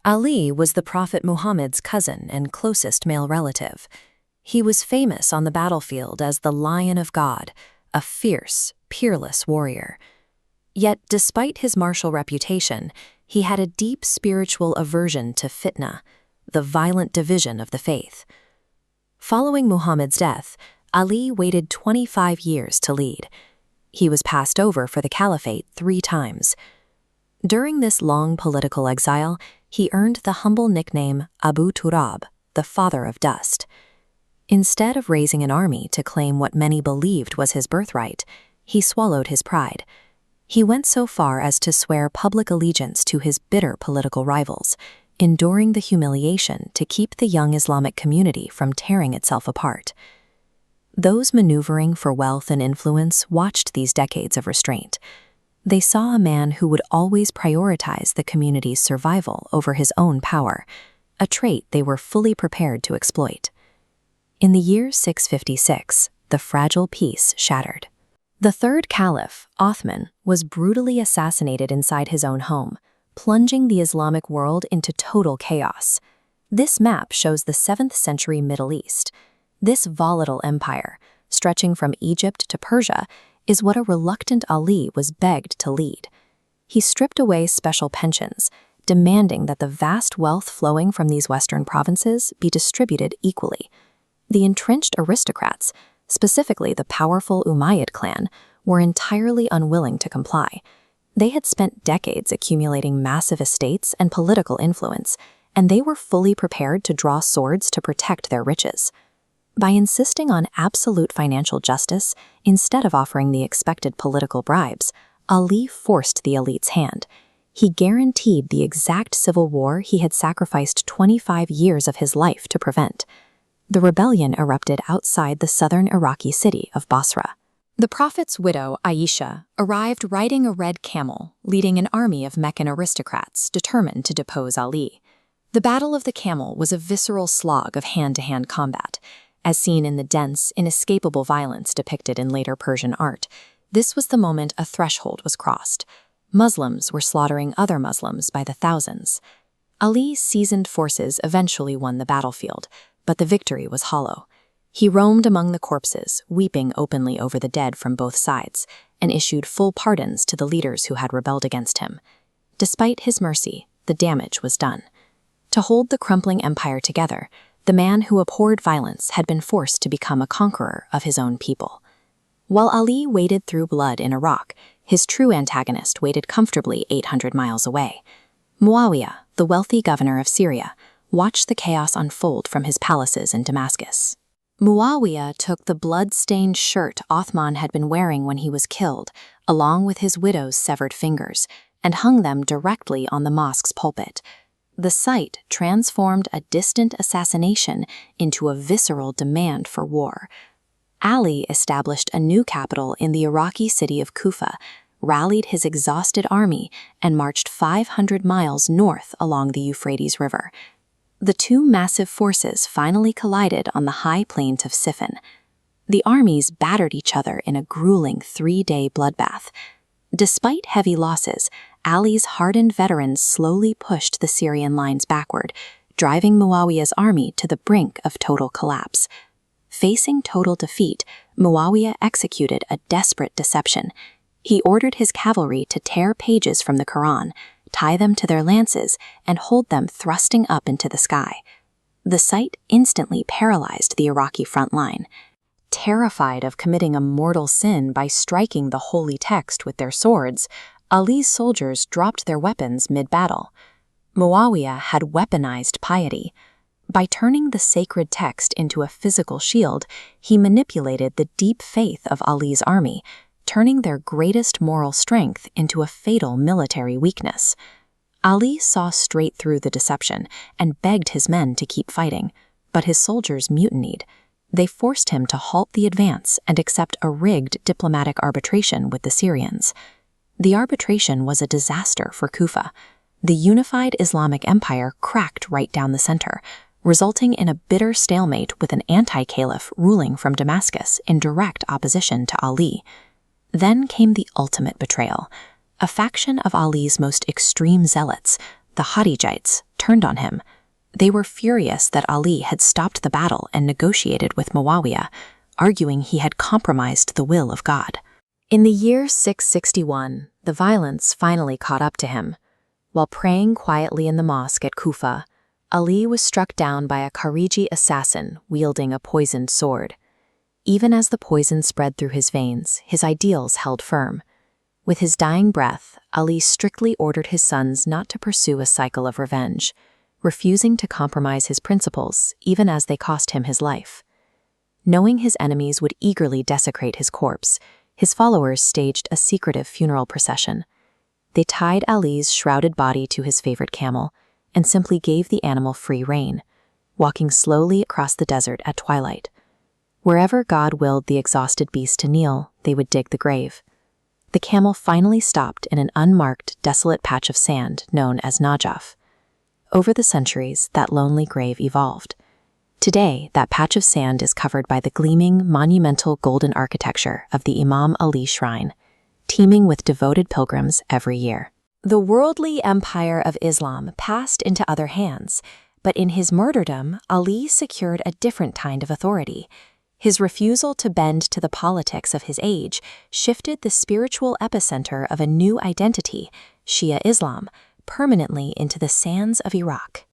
Ali was the Prophet Muhammad's cousin and closest male relative. He was famous on the battlefield as the Lion of God, a fierce, peerless warrior. Yet, despite his martial reputation, he had a deep spiritual aversion to fitna, the violent division of the faith. Following Muhammad's death, Ali waited 25 years to lead. He was passed over for the caliphate 3 times. During this long political exile, he earned the humble nickname Abu Turab, the father of dust. Instead of raising an army to claim what many believed was his birthright, he swallowed his pride. He went so far as to swear public allegiance to his bitter political rivals, enduring the humiliation to keep the young Islamic community from tearing itself apart. Those maneuvering for wealth and influence watched these decades of restraint. They saw a man who would always prioritize the community's survival over his own power, a trait they were fully prepared to exploit. In the year 656, the fragile peace shattered. The third caliph, Othman, was brutally assassinated inside his own home, plunging the Islamic world into total chaos. This map shows the 7th century Middle East. This volatile empire, stretching from Egypt to Persia, is what a reluctant Ali was begged to lead. He stripped away special pensions, demanding that the vast wealth flowing from these western provinces be distributed equally. The entrenched aristocrats, specifically the powerful Umayyad clan, were entirely unwilling to comply. They had spent decades accumulating massive estates and political influence, and they were fully prepared to draw swords to protect their riches. By insisting on absolute financial justice instead of offering the expected political bribes, Ali forced the elite's hand. He guaranteed the exact civil war he had sacrificed 25 years of his life to prevent. The rebellion erupted outside the southern Iraqi city of Basra. The Prophet's widow, Aisha, arrived riding a red camel, leading an army of Meccan aristocrats determined to depose Ali. The Battle of the Camel was a visceral slog of hand-to-hand combat. As seen in the dense, inescapable violence depicted in later Persian art, this was the moment a threshold was crossed. Muslims were slaughtering other Muslims by the thousands. Ali's seasoned forces eventually won the battlefield, but the victory was hollow. He roamed among the corpses, weeping openly over the dead from both sides, and issued full pardons to the leaders who had rebelled against him. Despite his mercy, the damage was done. To hold the crumbling empire together, the man who abhorred violence had been forced to become a conqueror of his own people. While Ali waded through blood in Iraq, his true antagonist waited comfortably 800 miles away. Muawiyah, the wealthy governor of Syria, watched the chaos unfold from his palaces in Damascus. Muawiyah took the blood-stained shirt Othman had been wearing when he was killed, along with his widow's severed fingers, and hung them directly on the mosque's pulpit. The sight transformed a distant assassination into a visceral demand for war. Ali established a new capital in the Iraqi city of Kufa, rallied his exhausted army, and marched 500 miles north along the Euphrates River. The two massive forces finally collided on the high plains of Siffin. The armies battered each other in a grueling 3-day bloodbath. Despite heavy losses, Ali's hardened veterans slowly pushed the Syrian lines backward, driving Muawiyah's army to the brink of total collapse. Facing total defeat, Muawiyah executed a desperate deception. He ordered his cavalry to tear pages from the Quran, tie them to their lances, and hold them thrusting up into the sky. The sight instantly paralyzed the Iraqi front line. Terrified of committing a mortal sin by striking the holy text with their swords, Ali's soldiers dropped their weapons mid-battle. Muawiyah had weaponized piety. By turning the sacred text into a physical shield, he manipulated the deep faith of Ali's army, turning their greatest moral strength into a fatal military weakness. Ali saw straight through the deception and begged his men to keep fighting, but his soldiers mutinied. They forced him to halt the advance and accept a rigged diplomatic arbitration with the Syrians. The arbitration was a disaster for Kufa. The unified Islamic empire cracked right down the center, resulting in a bitter stalemate with an anti-caliph ruling from Damascus in direct opposition to Ali. Then came the ultimate betrayal. A faction of Ali's most extreme zealots, the Kharijites, turned on him. They were furious that Ali had stopped the battle and negotiated with Muawiyah, arguing he had compromised the will of God. In the year 661, the violence finally caught up to him. While praying quietly in the mosque at Kufa, Ali was struck down by a Khariji assassin wielding a poisoned sword. Even as the poison spread through his veins, his ideals held firm. With his dying breath, Ali strictly ordered his sons not to pursue a cycle of revenge, refusing to compromise his principles even as they cost him his life. Knowing his enemies would eagerly desecrate his corpse, his followers staged a secretive funeral procession. They tied Ali's shrouded body to his favorite camel and simply gave the animal free rein, walking slowly across the desert at twilight. Wherever God willed the exhausted beast to kneel, they would dig the grave. The camel finally stopped in an unmarked, desolate patch of sand known as Najaf. Over the centuries, that lonely grave evolved. Today, that patch of sand is covered by the gleaming, monumental golden architecture of the Imam Ali Shrine, teeming with devoted pilgrims every year. The worldly empire of Islam passed into other hands, but in his martyrdom, Ali secured a different kind of authority. His refusal to bend to the politics of his age shifted the spiritual epicenter of a new identity, Shia Islam, permanently into the sands of Iraq.